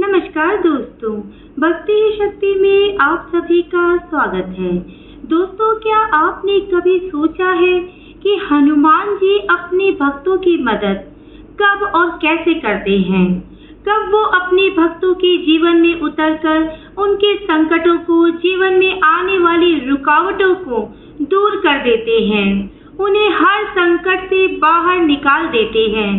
नमस्कार दोस्तों, भक्ति ही शक्ति में आप सभी का स्वागत है। दोस्तों, क्या आपने कभी सोचा है कि हनुमान जी अपने भक्तों की मदद कब और कैसे करते हैं? कब वो अपने भक्तों के जीवन में उतरकर उनके संकटों को, जीवन में आने वाली रुकावटों को दूर कर देते हैं, उन्हें हर संकट से बाहर निकाल देते हैं।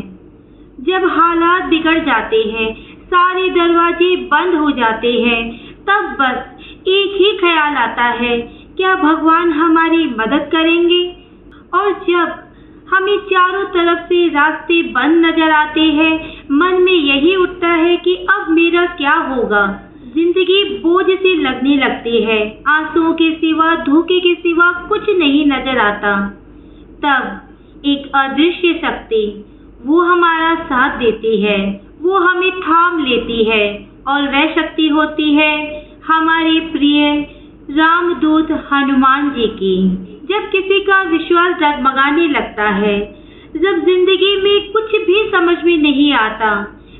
जब हालात बिगड़ जाते हैं, सारे दरवाजे बंद हो जाते हैं, तब बस एक ही ख्याल आता है, क्या भगवान हमारी मदद करेंगे? और जब हमें चारों तरफ से रास्ते बंद नजर आते हैं, मन में यही उठता है कि अब मेरा क्या होगा। जिंदगी बोझ सी लगने लगती है, आंसुओं के सिवा, धोखे के सिवा कुछ नहीं नजर आता। तब एक अदृश्य शक्ति वो हमारा साथ देती है, वो हमें थाम लेती है, और वह शक्ति होती है हमारे प्रिय रामदूत हनुमान जी की। जब किसी का विश्वास डगमगाने लगता है, जब जिंदगी में कुछ भी समझ में नहीं आता,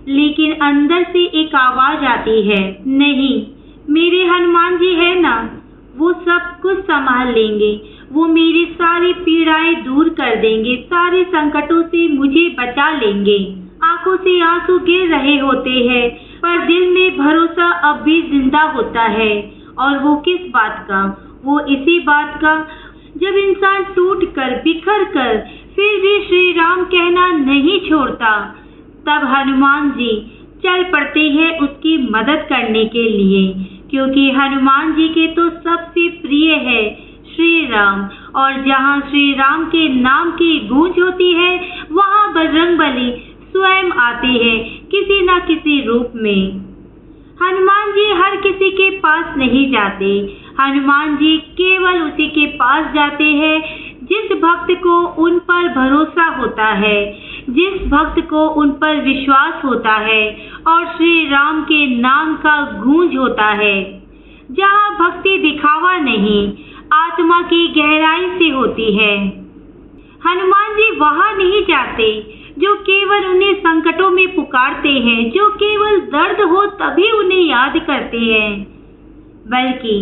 लेकिन अंदर से एक आवाज आती है, नहीं, मेरे हनुमान जी है ना, वो सब कुछ संभाल लेंगे, वो मेरी सारी पीड़ाएं दूर कर देंगे, सारे संकटों से मुझे बचा लेंगे। आंखों से आंसू गिर रहे होते हैं, पर दिल में भरोसा अब भी जिंदा होता है। और वो किस बात का? वो इसी बात का, जब इंसान टूट कर, बिखर कर, फिर भी श्री राम कहना नहीं छोड़ता, तब हनुमान जी चल पड़ते हैं उसकी मदद करने के लिए, क्योंकि हनुमान जी के तो सबसे प्रिय है श्री राम। और जहाँ श्री राम के नाम की गूंज होती है, वहाँ बजरंगबली स्वयं आते हैं किसी न किसी रूप में। हनुमान जी हर किसी के पास नहीं जाते, हनुमान जी केवल उसी के पास जाते हैं जिस भक्त को उन पर भरोसा होता है, जिस भक्त को उन पर विश्वास होता है और श्री राम के नाम का गूंज होता है। जहाँ भक्ति दिखावा नहीं, आत्मा की गहराई से होती है। हनुमान जी वहाँ नहीं जाते जो केवल उन्हें संकटों में पुकारते हैं, जो केवल दर्द हो तभी उन्हें याद करते हैं, बल्कि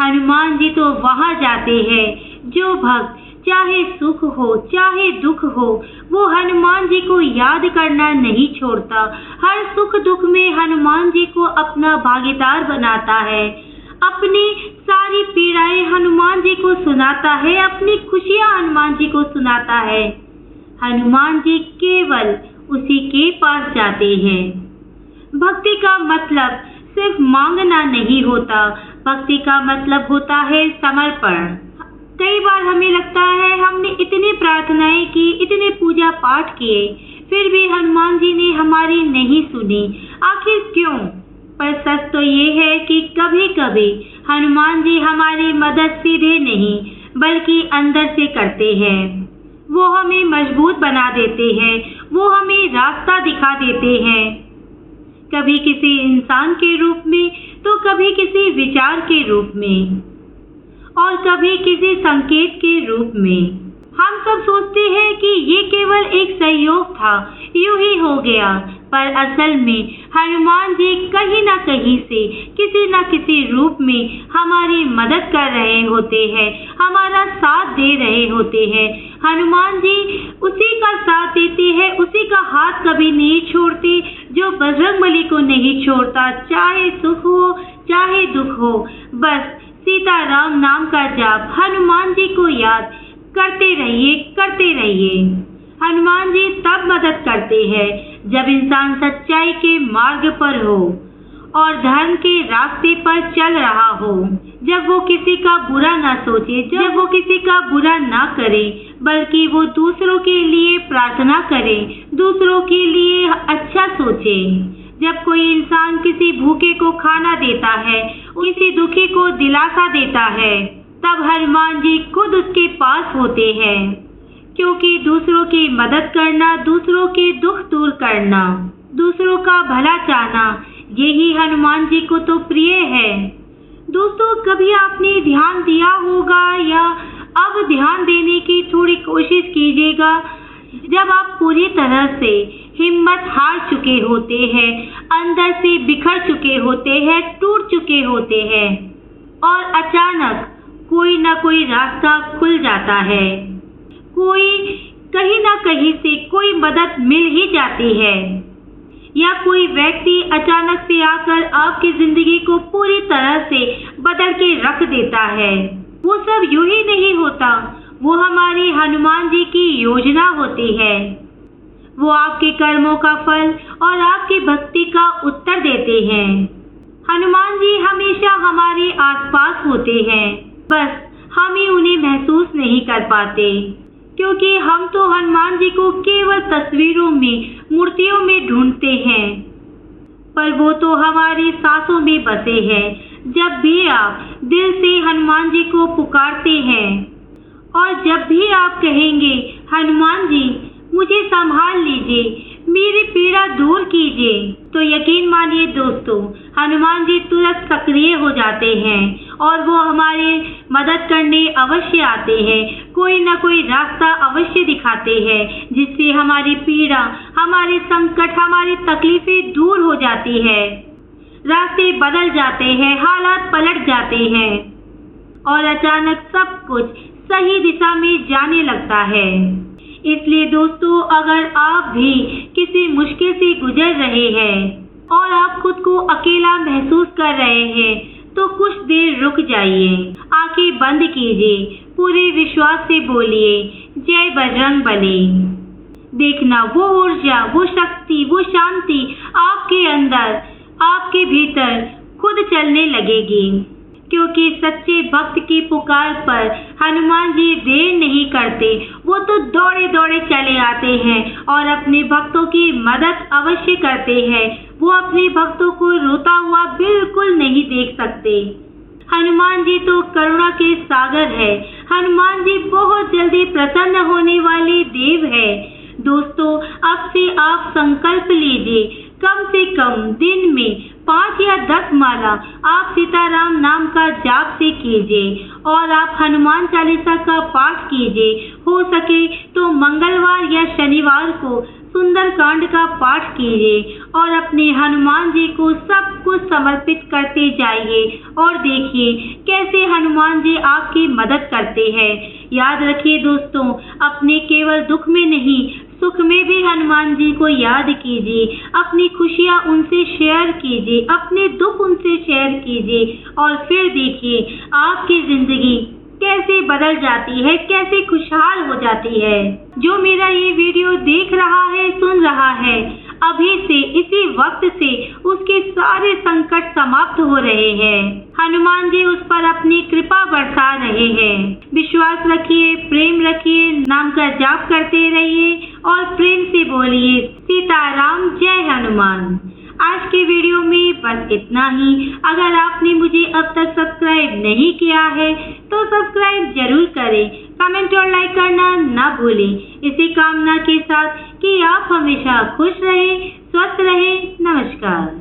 हनुमान जी तो वहाँ जाते हैं जो भक्त, चाहे सुख हो चाहे दुख हो, वो हनुमान जी को याद करना नहीं छोड़ता। हर सुख दुख में हनुमान जी को अपना भागीदार बनाता है, अपनी सारी पीड़ाएं हनुमान जी को सुनाता है, अपनी खुशियां हनुमान जी को सुनाता है। हनुमान जी केवल उसी के पास जाते हैं। भक्ति का मतलब सिर्फ मांगना नहीं होता, भक्ति का मतलब होता है समर्पण। कई बार हमें लगता है हमने इतनी प्रार्थनाएं की, इतने पूजा पाठ किए, फिर भी हनुमान जी ने हमारी नहीं सुनी। आखिर क्यों? पर सच तो ये है कि कभी कभी हनुमान जी हमारी मदद सीधे नहीं बल्कि अंदर से करते हैं। वो हमें मजबूत बना देते हैं, वो हमें रास्ता दिखा देते हैं, कभी किसी इंसान के रूप में तो कभी किसी विचार के रूप में और कभी किसी संकेत के रूप में। हम सब सोचते हैं कि ये केवल एक सहयोग था, यूं ही हो गया, पर असल में हनुमान जी कहीं न कहीं से, किसी न किसी रूप में हमारी मदद कर रहे होते हैं, हमारा साथ दे रहे होते हैं। हनुमान जी उसी का साथ देते हैं, उसी का हाथ कभी नहीं छोड़ते जो बजरंगबली को नहीं छोड़ता। चाहे सुख हो चाहे दुख हो, बस सीताराम नाम का जाप, हनुमान जी को याद करते रहिए, करते रहिए। हनुमान जी तब मदद करते हैं जब इंसान सच्चाई के मार्ग पर हो और धर्म के रास्ते पर चल रहा हो, जब वो किसी का बुरा ना सोचे, जब वो किसी का बुरा ना करे, बल्कि वो दूसरों के लिए प्रार्थना करे, दूसरों के लिए अच्छा सोचे। जब कोई इंसान किसी भूखे को खाना देता है, किसी दुखी को दिलासा देता है, तब हनुमान जी खुद उसके पास होते हैं, क्योंकि दूसरों की मदद करना, दूसरों के दुख दूर करना, दूसरों का भला चाहना, यही हनुमान जी को तो प्रिय है। दोस्तों, कभी आपने ध्यान दिया होगा या अब ध्यान देने की थोड़ी कोशिश कीजिएगा, जब आप पूरी तरह से हिम्मत हार चुके होते हैं, अंदर से बिखर चुके होते हैं, टूट चुके होते हैं और अचानक कोई ना कोई रास्ता खुल जाता है। कोई कहीं ना कहीं से कोई मदद मिल ही जाती है या कोई व्यक्ति अचानक से आकर आपकी जिंदगी को पूरी तरह से बदल के रख देता है। वो सब यूं ही नहीं होता, वो हमारे हनुमान जी की योजना होती है। वो आपके कर्मों का फल और आपकी भक्ति का उत्तर देते हैं। हनुमान जी हमेशा हमारे आसपास होते हैं, बस हम ही उन्हें महसूस नहीं कर पाते, क्योंकि हम तो हनुमान जी को केवल तस्वीरों में, मूर्तियों में ढूंढते हैं, पर वो तो हमारी सांसों में बसे हैं। जब भी आप दिल से हनुमान जी को पुकारते हैं और जब भी आप कहेंगे, हनुमान जी मुझे संभाल लीजिए, मेरी पीड़ा दूर कीजिए, तो यकीन मानिए दोस्तों, हनुमान जी तुरंत सक्रिय हो जाते हैं और वो हमारे मदद करने अवश्य आते हैं। कोई ना कोई रास्ता अवश्य दिखाते हैं, जिससे हमारी पीड़ा, हमारे संकट, हमारी तकलीफें दूर हो जाती है। रास्ते बदल जाते हैं, हालात पलट जाते हैं और अचानक सब कुछ सही दिशा में जाने लगता है। इसलिए दोस्तों, अगर आप भी किसी मुश्किल से गुजर रहे हैं और आप खुद को अकेला महसूस कर रहे हैं, तो कुछ देर रुक जाइए, आंखें बंद कीजिए, पूरे विश्वास से बोलिए, जय बजरंगबली। देखना वो ऊर्जा, वो शक्ति, वो शांति आपके अंदर, आपके भीतर खुद चलने लगेगी, क्योंकि सच्चे भक्त की पुकार पर हनुमान जी देर नहीं करते। वो तो दौड़े दौड़े चले आते हैं और अपने भक्तों की मदद अवश्य करते हैं। वो अपने भक्तों को रोता हुआ बिल्कुल नहीं देख सकते। हनुमान जी तो करुणा के सागर है। हनुमान जी बहुत जल्दी प्रसन्न होने वाले देव है। दोस्तों, अब से आप संकल्प लीजिए, कम से कम दिन में 5 या 10 माला आप सीताराम नाम का जाप से कीजिए और आप हनुमान चालीसा का पाठ कीजिए। हो सके तो मंगलवार या शनिवार को सुंदरकांड का पाठ कीजिए और अपने हनुमान जी को सब कुछ समर्पित करते जाइए और देखिए कैसे हनुमान जी आपकी मदद करते हैं। याद रखिए दोस्तों, अपने केवल दुख में नहीं, सुख में भी हनुमान जी को याद कीजिए। अपनी खुशियाँ उनसे शेयर कीजिए, अपने दुख उनसे शेयर कीजिए और फिर देखिए आपकी जिंदगी कैसे बदल जाती है, कैसे खुशहाल हो जाती है। जो मेरा ये वीडियो देख रहा है, सुन रहा है, अभी से इसी वक्त से उसके सारे संकट समाप्त हो रहे हैं। हनुमान जी उस पर अपनी कृपा बरसा रहे हैं। विश्वास रखिए, प्रेम रखिए, नाम का जाप करते रहिए और प्रेम से बोलिए, सीताराम जय हनुमान। आज के वीडियो में बस इतना ही। अगर आपने मुझे अब तक सब्सक्राइब नहीं किया है तो सब्सक्राइब जरूर करें, कमेंट और लाइक करना ना भूलें। इसी कामना के साथ कि आप हमेशा खुश रहें, स्वस्थ रहें। नमस्कार।